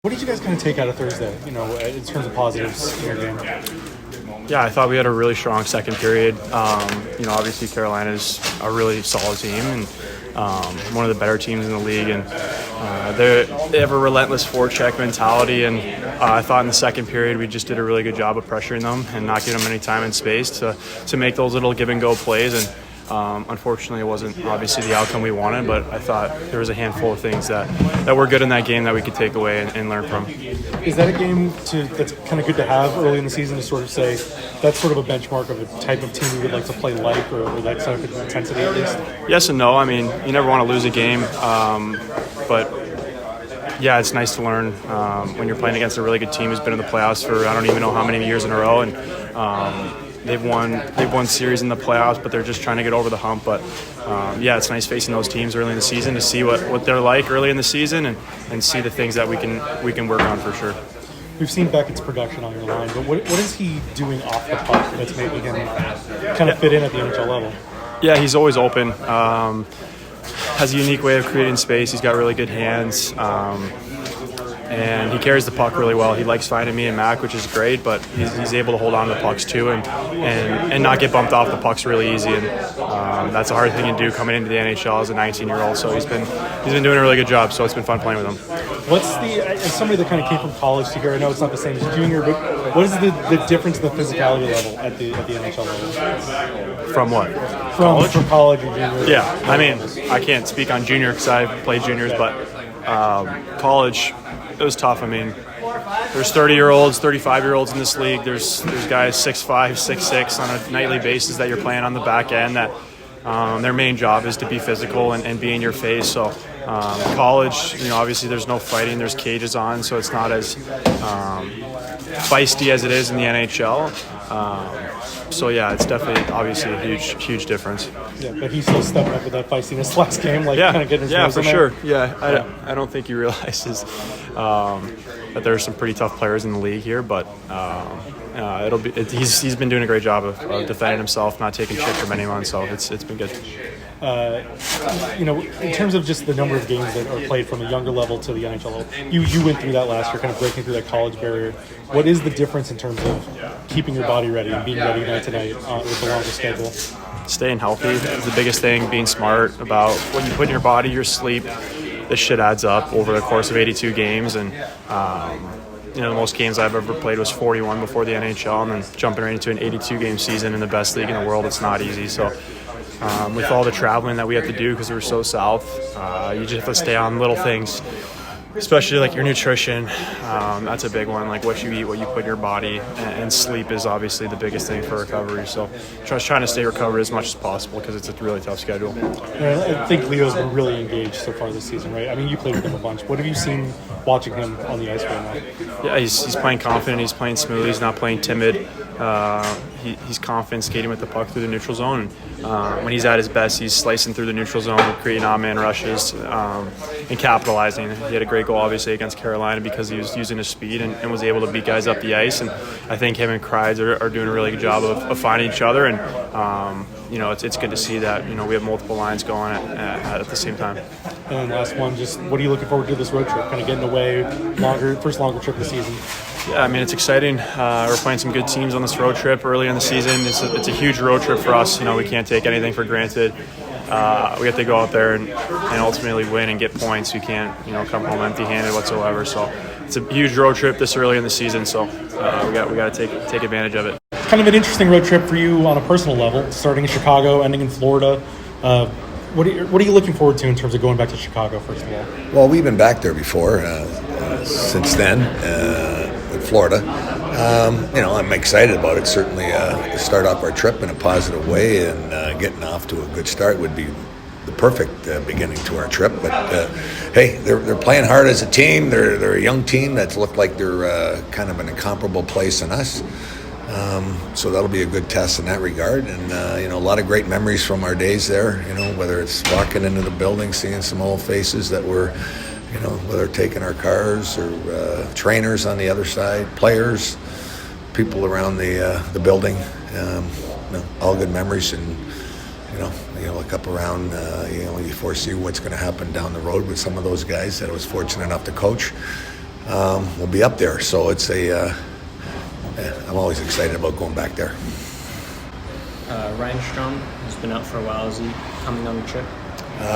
What did you guys kind of take out of Thursday, in terms of positives in your game? Yeah, I thought we had a really strong second period. Obviously Carolina's a really solid team and one of the better teams in the league, and they have a relentless forecheck mentality. And I thought in the second period we just did a really good job of pressuring them and not giving them any time and space to make those little give and go plays. And unfortunately, it wasn't obviously the outcome we wanted, but I thought there was a handful of things that were good in that game that we could take away and learn from. Is that a game that's kind of good to have early in the season to sort of say that's sort of a benchmark of a type of team you would like to play like, or that type of intensity at least? Yes and no. I mean, you never want to lose a game, but yeah, it's nice to learn when you're playing against a really good team who's been in the playoffs for I don't even know how many years in a row, and they've won series in the playoffs, but they're just trying to get over the hump. But yeah, it's nice facing those teams early in the season to see what they're like early in the season and see the things that we can work on for sure. We've seen Beckett's production on your line, but what is he doing off the puck that's making him kind of fit in at the NHL level? Yeah, he's always open. Has a unique way of creating space. He's got really good hands. And he carries the puck really well. He likes finding me and Mac, which is great, but he's able to hold on to the pucks too and not get bumped off the pucks really easy. And that's a hard thing to do coming into the NHL as a 19-year-old. So he's been doing a really good job. So it's been fun playing with him. What's as somebody that kind of came from college to here, I know it's not the same as junior, but what is the difference in the physicality level at the NHL level? From what? From college or junior? Yeah, I mean, I can't speak on junior because I've played juniors, but college, it was tough. I mean, there's 30-year-olds, 35-year-olds in this league. There's guys 6'5", 6'6" on a nightly basis that you're playing on the back end that their main job is to be physical and be in your face. So college, obviously there's no fighting. There's cages on, so it's not as feisty as it is in the NHL. So yeah, it's definitely obviously a huge difference. Yeah, but he still stepped up with that feistiness last game, kind of getting his nose for in there. sure. Yeah, I don't think he realizes that there's some pretty tough players in the league here, but he's been doing a great job of defending himself, not taking shit from anyone. So it's been good. In terms of just the number of games that are played from a younger level to the NHL level, you went through that last year, kind of breaking through that college barrier. What is the difference in terms of keeping your body ready and being ready night to night with the longer schedule? Staying healthy is the biggest thing. Being smart about what you put in your body, your sleep. This shit adds up over the course of 82 games, and the most games I've ever played was 41 before the NHL, and then jumping right into an 82-game season in the best league in the world, it's not easy. So with all the traveling that we have to do because we're so south, you just have to stay on little things, especially like your nutrition. That's a big one, like what you eat, what you put in your body, and sleep is obviously the biggest thing for recovery. So just trying to stay recovered as much as possible because it's a really tough schedule. I think Leo's been really engaged so far this season, right? I mean, you played with him a bunch. What have you seen watching him on the ice right now? Yeah, he's playing confident. He's playing smooth. He's not playing timid. He's confident skating with the puck through the neutral zone. When he's at his best, he's slicing through the neutral zone, creating odd-man rushes, and capitalizing. He had a great goal, obviously, against Carolina because he was using his speed and was able to beat guys up the ice. And I think him and Kreids are doing a really good job of finding each other. And it's good to see that we have multiple lines going at the same time. And last one, just what are you looking forward to this road trip? Kind of getting away, first longer trip of the season. Yeah, I mean, it's exciting. We're playing some good teams on this road trip early in the season. It's a huge road trip for us. We can't take anything for granted. We have to go out there and ultimately win and get points. We can't, come home empty-handed whatsoever. So it's a huge road trip this early in the season. So we got to take advantage of it. Kind of an interesting road trip for you on a personal level, starting in Chicago, ending in Florida. What are you looking forward to in terms of going back to Chicago, first of all? Well, we've been back there before since then in Florida. I'm excited about it. Certainly to start off our trip in a positive way and getting off to a good start would be the perfect beginning to our trip. But, hey, they're playing hard as a team. They're a young team that's looked like they're kind of in a comparable place in us. So that'll be a good test in that regard. And, a lot of great memories from our days there, whether it's walking into the building, seeing some old faces that were, whether taking our cars or trainers on the other side, players, people around the building, all good memories. And, look up around, you foresee what's going to happen down the road with some of those guys that I was fortunate enough to coach. we'll be up there. So it's I'm always excited about going back there. Ryan Strome has been out for a while. Is he coming on the trip?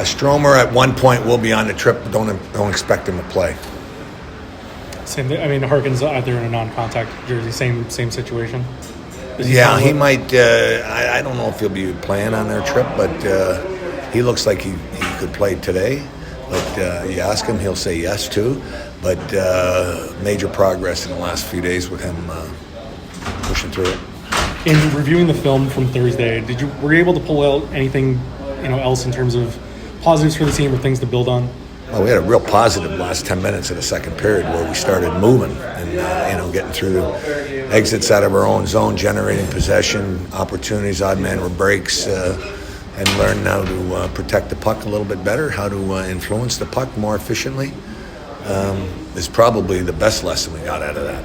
Stromer at one point will be on the trip. Don't expect him to play. Same thing. I mean, Harkins out there in a non-contact jersey. Same situation. Yeah, he might. I don't know if he'll be playing on their trip, but he looks like he could play today. But you ask him, he'll say yes too. But major progress in the last few days with him pushing through it. In reviewing the film from Thursday, were you able to pull out anything else in terms of positives for the team or things to build on? Well, we had a real positive last 10 minutes of the second period where we started moving and getting through the exits out of our own zone, generating possession, opportunities, odd man breaks, and learn how to protect the puck a little bit better, how to influence the puck more efficiently. Is probably the best lesson we got out of that.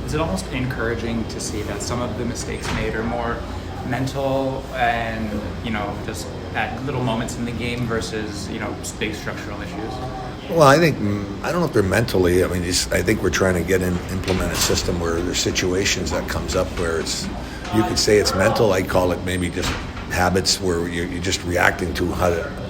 Is it almost encouraging to see that some of the mistakes made are more mental and, just at little moments in the game versus, big structural issues? Well, I don't know if they're mentally. I mean, I think we're trying to implement a system where there's situations that comes up where you could say it's mental. I call it maybe just habits where you're just reacting to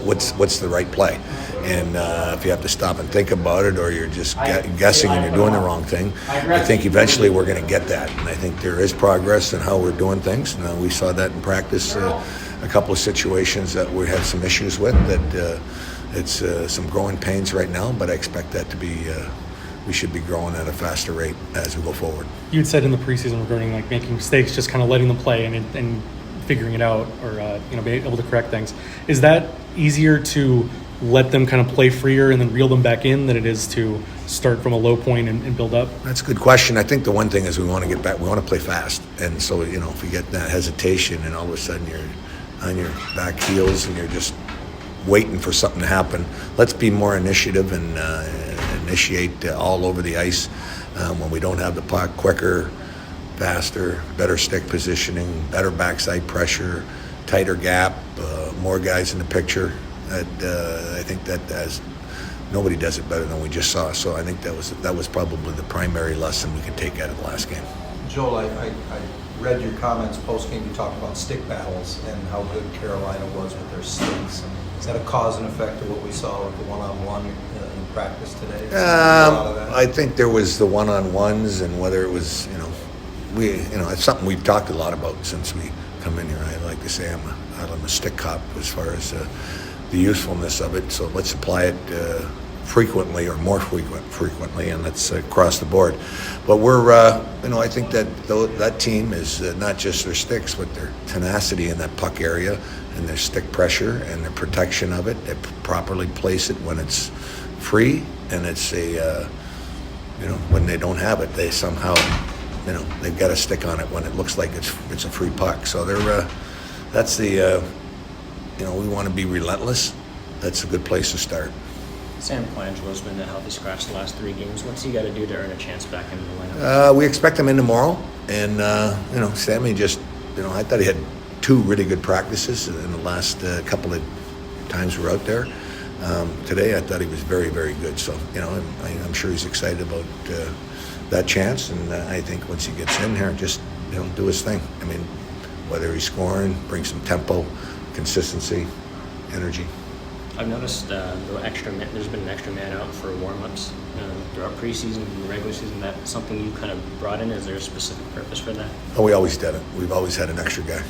what's the right play. And if you have to stop and think about it, or you're just guessing and you're doing the wrong thing, I think eventually we're going to get that. And I think there is progress in how we're doing things. And we saw that in practice, a couple of situations that we had some issues with. That it's some growing pains right now, but I expect that to be. We should be growing at a faster rate as we go forward. You had said in the preseason regarding making mistakes, just kind of letting them play and figuring it out, or being able to correct things. Is that easier to let them kind of play freer and then reel them back in than it is to start from a low point and build up? That's a good question. I think the one thing is we want to get back. We want to play fast, and so if you get that hesitation and all of a sudden you're on your back heels and you're just waiting for something to happen, let's be more initiative and initiate all over the ice when we don't have the puck, quicker, faster, better stick positioning, better backside pressure, tighter gap, more guys in the picture. I think that nobody does it better than we just saw. So I think that was probably the primary lesson we could take out of the last game. Joel, I read your comments post-game. You talked about stick battles and how good Carolina was with their sticks. Is that a cause and effect of what we saw with the one-on-one in practice today? I think there was the one-on-ones, and whether it was, it's something we've talked a lot about since we come in here. I like to say I'm a stick cop as far as the usefulness of it. So let's apply it frequently or more frequently, and that's across the board. But we're, I think that team is not just their sticks, but their tenacity in that puck area and their stick pressure and their protection of it. They properly place it when it's free, and it's when they don't have it, they somehow, they've got a stick on it when it looks like it's a free puck. So that's the, we want to be relentless. That's a good place to start. Sam Colangelo's been a healthy scratch the last 3 games. What's he got to do to earn a chance back into the lineup? We expect him in tomorrow, and Sammy just, I thought he had 2 really good practices in the last couple of times we were out there. Today, I thought he was very, very good. So, I'm sure he's excited about that chance, and I think once he gets in here, just do his thing. I mean, whether he's scoring, bring some tempo, consistency, energy. I've noticed there's been an extra man out for warm-ups throughout preseason and regular season. That's something you kind of brought in. Is there a specific purpose for that? Oh, we always did it. We've always had an extra guy.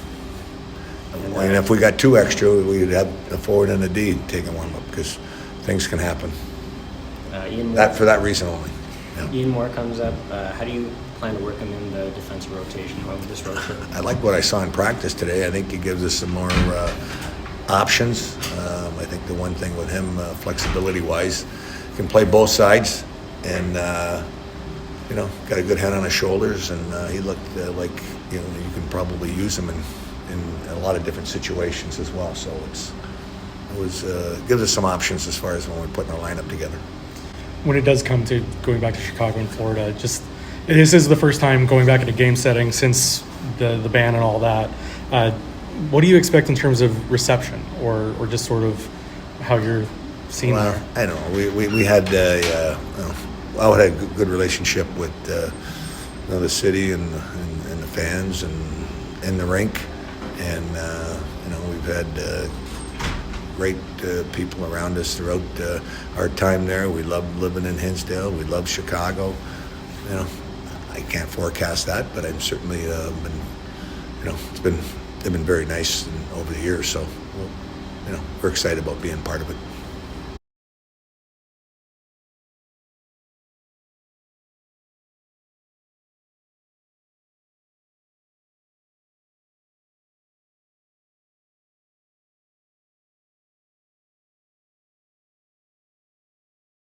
And if we got 2 extra, we'd have a forward and a D taking warm-up because things can happen. For that reason only. Yeah. Ian Moore comes up. How do you plan to work him in the defensive rotation over this road trip? I like what I saw in practice today. I think he gives us some more options. I think the one thing with him, flexibility-wise, can play both sides, and got a good head on his shoulders, and he looked like you can probably use him in a lot of different situations as well. So it gives us some options as far as when we're putting our lineup together. When it does come to going back to Chicago and Florida, this is the first time going back in a game setting since the ban and all that. What do you expect in terms of reception, or just sort of how you're seeing there? I don't know. We had I had a good relationship with the city and the fans and the rink, and we've had great people around us throughout our time there. We love living in Hinsdale. We love Chicago. I can't forecast that, but I'm certainly they've been very nice over the years. So, we're excited about being part of it.